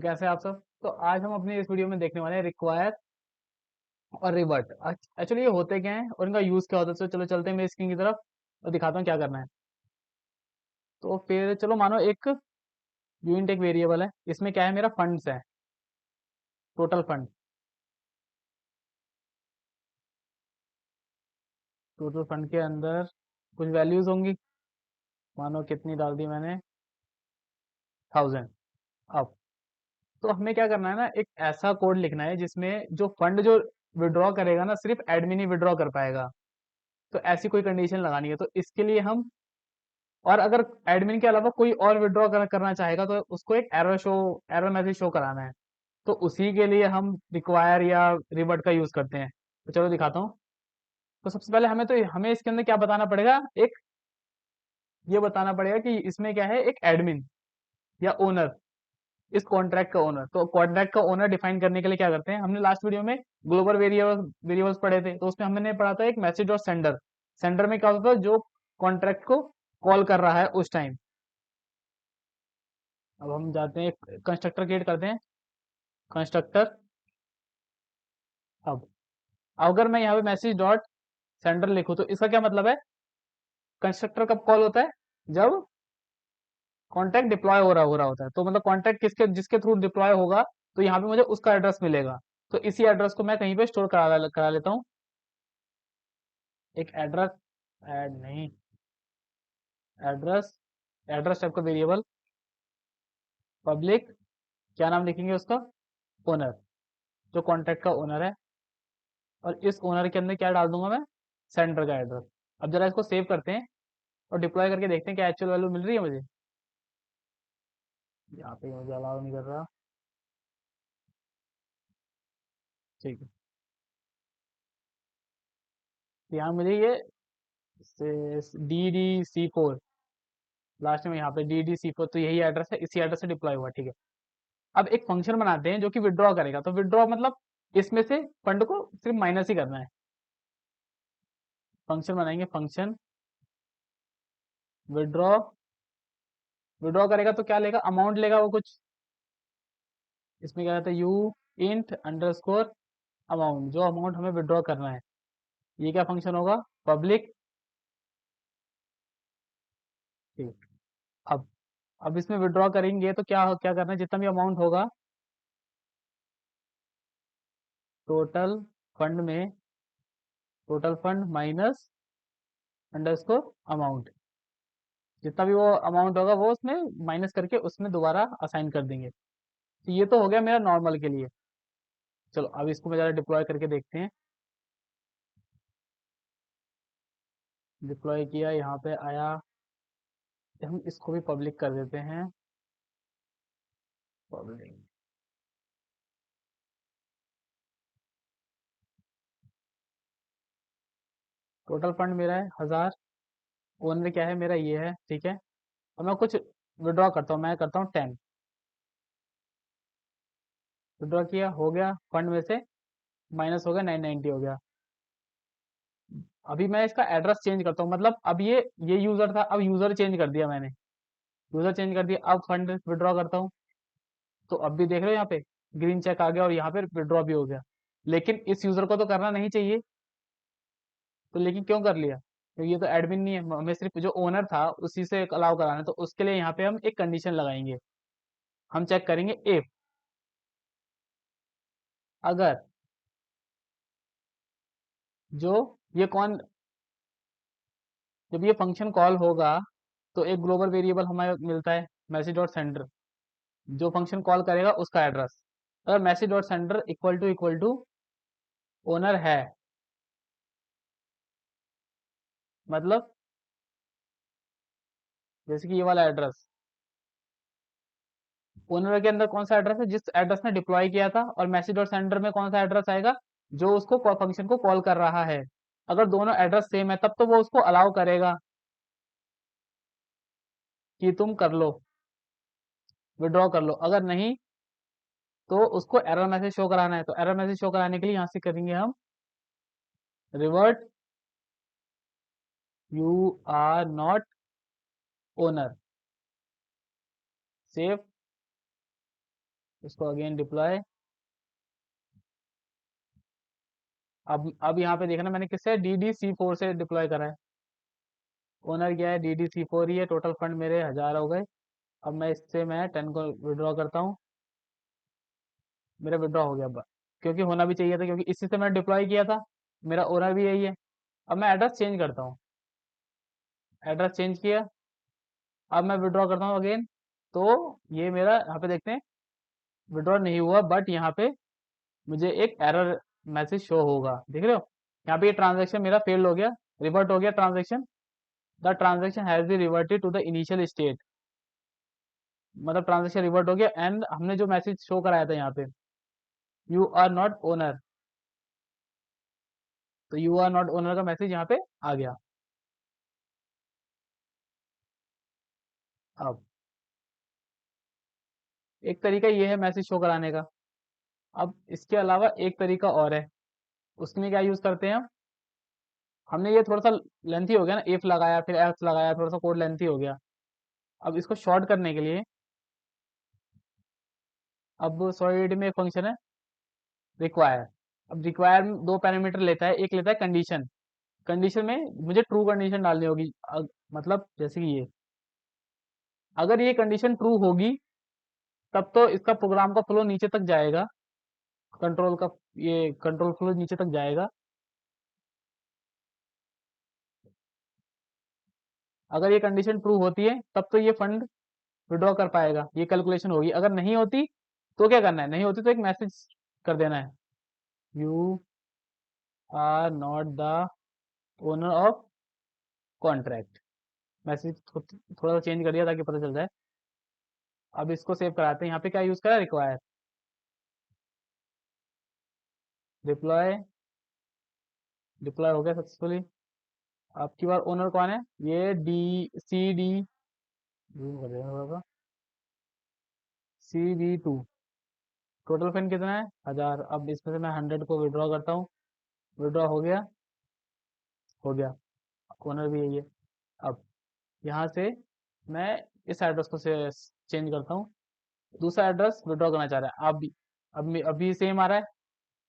तो कैसे हैं आप सब। तो आज हम अपने इस वीडियो में देखने वाले हैं रिक्वायर और रिवर्ट। एक्चुअली ये होते क्या हैं और इनका यूज क्या होता है। तो चलो चलते हैं मेरी स्क्रीन की तरफ और दिखाता हूँ क्या करना है। तो फिर चलो मानो एक यूनिट एक वेरिएबल है, इसमें क्या है, मेरा फंड्स है, टोटल फंड। टोटल फंड के अंदर कुछ वैल्यूज होंगी, मानो कितनी डाल दी मैंने, 1000। अब तो हमें क्या करना है ना, एक ऐसा कोड लिखना है जिसमें जो फंड जो विड्रॉ करेगा ना, सिर्फ एडमिन ही विड्रॉ कर पाएगा। तो ऐसी कोई कंडीशन लगानी है। तो इसके लिए हम, और अगर एडमिन के अलावा कोई और विड्रॉ करना चाहेगा तो उसको एक एरर मैसेज शो कराना है। तो उसी के लिए हम रिक्वायर या रिवर्ट का यूज करते हैं। तो चलो दिखाता हूँ। तो सबसे पहले हमें इसके अंदर क्या बताना पड़ेगा, एक ये बताना पड़ेगा कि इसमें क्या है, एक एडमिन या ओनर, इस कॉन्ट्रैक्ट का ओनर। तो कॉन्ट्रैक्ट का ओनर डिफाइन करने के लिए क्या करते हैं, हमने लास्ट वीडियो में ग्लोबल वेरिएबल्स पढ़े थे, तो उसमें हमने पढ़ा था एक मैसेज और सेंडर। सेंडर में क्या होता था, जो कॉन्ट्रैक्ट को कॉल कर रहा है उस टाइम। अब हम जाते हैं, कंस्ट्रक्टर क्रिएट करते हैं, कंस्ट्रक्टर। अब अगर मैं यहाँ पे मैसेज डॉट सेंडर लिखूँ तो इसका क्या मतलब है, कंस्ट्रक्टर कब कॉल होता है, जब कॉन्टैक्ट डिप्लॉय हो रहा होता है। तो मतलब कॉन्टैक्ट किसके जिसके थ्रू डिप्लॉय होगा, तो यहाँ पे मुझे उसका एड्रेस मिलेगा। तो इसी एड्रेस को मैं कहीं पे स्टोर करा लेता हूँ। एक एड्रेस, ऐड नहीं, एड्रेस, एड्रेस टाइप का वेरिएबल, पब्लिक, क्या नाम लिखेंगे उसका, ओनर, जो कॉन्टैक्ट का ओनर है। और इस ओनर के अंदर क्या डाल दूंगा मैं, सेंडर का एड्रेस। अब जरा इसको सेव करते हैं और डिप्लॉय करके देखते हैं क्या एक्चुअल वैल्यू मिल रही है मुझे। यहाँ पे मुझे अलाउ नहीं कर रहा, ठीक है। तो यहाँ मुझे ये DD C4, लास्ट में यहाँ पे DD C4, तो यही एड्रेस है, इसी एड्रेस से डिप्लॉय हुआ, ठीक है। अब एक फंक्शन बनाते हैं जो कि विड्रॉ करेगा। तो विड्रॉ मतलब इसमें से फंड को सिर्फ माइनस ही करना है। फंक्शन बनाएंगे, फंक्शन विड्रॉ। विड्रॉ करेगा तो क्या लेगा, अमाउंट लेगा वो कुछ। इसमें क्या रहता है, यू इंट अंडरस्कोर अमाउंट, जो अमाउंट हमें विड्रॉ करना है। ये क्या फंक्शन होगा, पब्लिक, ठीक। अब इसमें विड्रॉ करेंगे तो क्या क्या करना है, जितना भी अमाउंट होगा टोटल फंड में, total fund minus underscore amount, जितना भी वो अमाउंट होगा वो उसमें माइनस करके उसमें दोबारा असाइन कर देंगे। तो ये तो हो गया मेरा नॉर्मल के लिए। चलो अब इसको मैं ज़रा डिप्लॉय करके देखते हैं। डिप्लॉय किया, यहाँ पे आया, हम इसको भी पब्लिक कर देते हैं, पब्लिक। टोटल फंड मेरा है 1000, ओनर क्या है मेरा, ये है, ठीक है। अब मैं कुछ विड्रॉ करता हूँ, मैं करता हूँ 10। विड्रॉ किया, हो गया, फंड में से माइनस हो गया, 990 हो गया। अभी मैं इसका एड्रेस चेंज करता हूँ, मतलब अब ये यूजर था, अब यूजर चेंज कर दिया मैंने, यूजर चेंज कर दिया। अब फंड विड्रॉ करता हूँ, तो अब भी देख रहे हो यहाँ पे ग्रीन चेक आ गया और यहाँ पे विड्रॉ भी हो गया। लेकिन इस यूजर को तो करना नहीं चाहिए, तो लेकिन क्यों कर लिया, तो ये तो एडमिन नहीं है, हमें सिर्फ जो ओनर था उसी से अलाउ कराना है। तो उसके लिए यहाँ पे हम एक कंडीशन लगाएंगे, हम चेक करेंगे इफ, अगर जो ये कौन, जब ये फंक्शन कॉल होगा तो एक ग्लोबल वेरिएबल हमें मिलता है, मैसेज डॉट सेंडर, जो फंक्शन कॉल करेगा उसका एड्रेस। अगर message dot sender equal to owner है, मतलब जैसे कि ये वाला एड्रेस, ओनर के अंदर कौन सा एड्रेस है, जिस एड्रेस ने डिप्लॉय किया था, और मैसेज डॉट सेंडर में कौन सा एड्रेस आएगा, जो उसको फंक्शन को कॉल कर रहा है। अगर दोनों एड्रेस सेम है तब तो वो उसको अलाउ करेगा कि तुम कर लो, विड्रॉ कर लो। अगर नहीं तो उसको एरर मैसेज शो कराना है। तो एरर मैसेज शो कराने के लिए यहाँ से करेंगे हम revert you are not owner, save, इसको अगेन डिप्लॉय। अब यहाँ पे देखना मैंने किससे DDC4 से डिप्लॉय करा है। ओनर क्या है, DDC4 ही है। टोटल फंड मेरे 1000 हो गए। अब मैं इससे मैं 10 को विड्रॉ करता हूँ। मेरा विड्रॉ हो गया क्योंकि होना भी चाहिए था, क्योंकि इसी से मैंने डिप्लॉय किया था। मेरा ओनर भी यही है। अब मैं एड्रेस चेंज करता हूँ। एड्रेस चेंज किया। अब मैं विड्रॉ करता हूँ अगेन। तो ये मेरा यहाँ पे देखते हैं विड्रॉ नहीं हुआ, बट यहाँ पे मुझे एक एरर मैसेज शो होगा, देख रहे हो। यहाँ पे ये ट्रांजेक्शन मेरा फेल्ड हो गया, रिवर्ट हो गया transaction. The transaction has be reverted to the initial state. मतलब ट्रांजेक्शन रिवर्ट हो गया, एंड हमने जो मैसेज शो कराया था यहाँ पे, यू आर नॉट ओनर, तो यू आर नॉट ओनर का मैसेज यहाँ पे आ गया। अब एक तरीका ये है मैसेज शो कराने का। अब इसके अलावा एक तरीका और है। उसमें क्या यूज करते हैं हम। हमने ये थोड़ा सा लेंथी हो गया ना, इफ लगाया फिर एल्स लगाया, थोड़ा सा कोड लेंथी हो गया। अब इसको शॉर्ट करने के लिए, अब सॉलिड में एक फंक्शन है रिक्वायर। अब रिक्वायर दो पैरामीटर लेता है, एक लेता है कंडीशन। कंडीशन में मुझे ट्रू कंडीशन डालनी होगी। मतलब जैसे कि ये, अगर ये कंडीशन ट्रू होगी तब तो इसका प्रोग्राम का फ्लो नीचे तक जाएगा, कंट्रोल का, ये कंट्रोल फ्लो नीचे तक जाएगा। अगर ये कंडीशन ट्रू होती है तब तो ये फंड विड्रॉ कर पाएगा, ये कैलकुलेशन होगी। अगर नहीं होती तो क्या करना है, नहीं होती तो एक मैसेज कर देना है, you are not the owner of contract. Message थोड़ा सा चेंज कर दिया ताकि पता चल जाए। अब इसको सेव कराते हैं। यहाँ पे क्या यूज करा, रिक्वायर। डिप्लॉय, डिप्लॉय हो गया सक्सेसफुली। आपकी बार ओनर कौन है, ये DCD, CB2। टोटल फंड कितना है, 1000। अब इसमें से मैं 100 को विड्रॉ करता हूँ। विड्रॉ हो गया, हो गया। ओनर भी यही है। अब यहाँ से मैं इस एड्रेस को से चेंज करता हूँ। दूसरा एड्रेस विड्रॉ करना चाह रहा है। अभी सेम आ रहा है,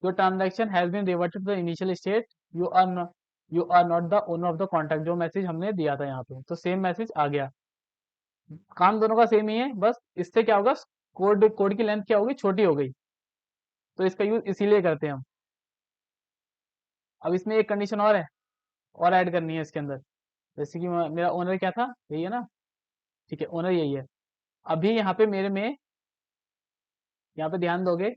your transaction has been reverted to the initial state, you are you are not the owner of the contact. जो मैसेज हमने दिया था यहाँ पे, तो सेम मैसेज आ गया। काम दोनों का सेम ही है, बस इससे क्या होगा, कोड कोड की लेंथ क्या होगी, छोटी हो गई। तो इसका यूज इसीलिए करते हैं हम। अब इसमें एक कंडीशन और है, और ऐड करनी है इसके अंदर। जैसे कि मेरा ओनर क्या था, यही है ना। ठीक है, ओनर यही है। अभी यहाँ पे मेरे में, यहाँ पे ध्यान दोगे,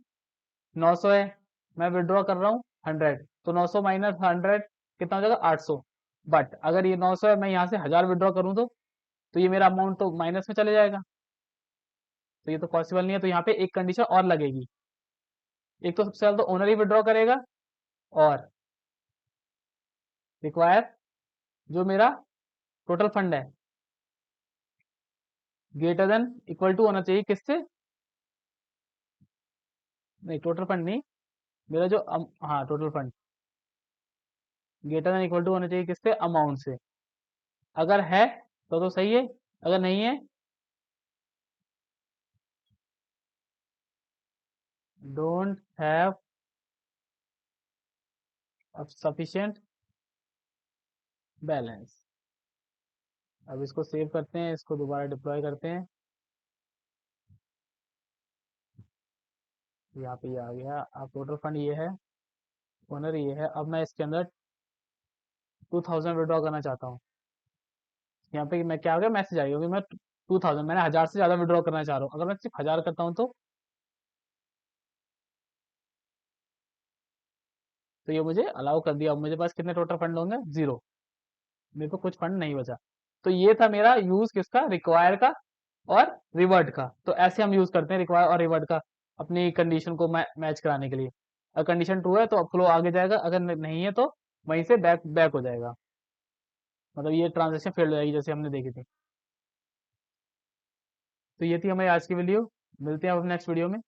900 है। मैं विड्रॉ कर रहा हूँ 100, तो 900 माइनस 100 कितना हो जाएगा, 800। बट अगर ये 900 है, मैं यहाँ से 1000 विड्रॉ करूँ तो ये मेरा अमाउंट तो माइनस में चले जाएगा। तो ये तो पॉसिबल नहीं है, तो यहाँ पे एक कंडीशन और लगेगी। एक तो सबसे पहले तो ओनर ही विड्रॉ करेगा, और रिक्वायर, जो मेरा टोटल फंड है, ग्रेटर देन इक्वल टू होना चाहिए किससे, नहीं टोटल फंड नहीं, मेरा जो हाँ total fund greater than equal to होना चाहिए किससे, अमाउंट से। अगर है तो सही है, अगर नहीं है, डोंट हैव सफिशिएंट बैलेंस। अब इसको सेव करते हैं, इसको दोबारा डिप्लॉय करते हैं। यहाँ पे ये आ गया। अब टोटल फंड ये है, ओनर ये है। अब मैं इसके अंदर 2000 विड्रॉ करना चाहता हूँ। यहाँ पे मैं क्या आ गया, मैसेज आ गया, क्योंकि मैं 2000, मैंने 1000 से ज्यादा विड्रॉ करना चाह रहा हूँ। अगर मैं सिर्फ 1000 करता हूँ तो ये मुझे अलाउ कर दिया। अब मुझे पास कितने टोटल फंड होंगे, 0। मेरे को कुछ फंड नहीं बचा। तो ये था मेरा यूज किसका, रिक्वायर का और रिवर्ट का। तो ऐसे हम यूज करते हैं रिक्वायर और रिवर्ट का, अपनी कंडीशन को मैच कराने के लिए। अगर कंडीशन ट्रू है तो फ्लो आगे जाएगा, अगर नहीं है तो वहीं से बैक बैक हो जाएगा। मतलब ये ट्रांजेक्शन फेल्ड हो जाएगी, जैसे हमने देखी थी। तो ये थी हमारी आज की वीडियो। मिलते हैं अब नेक्स्ट वीडियो में।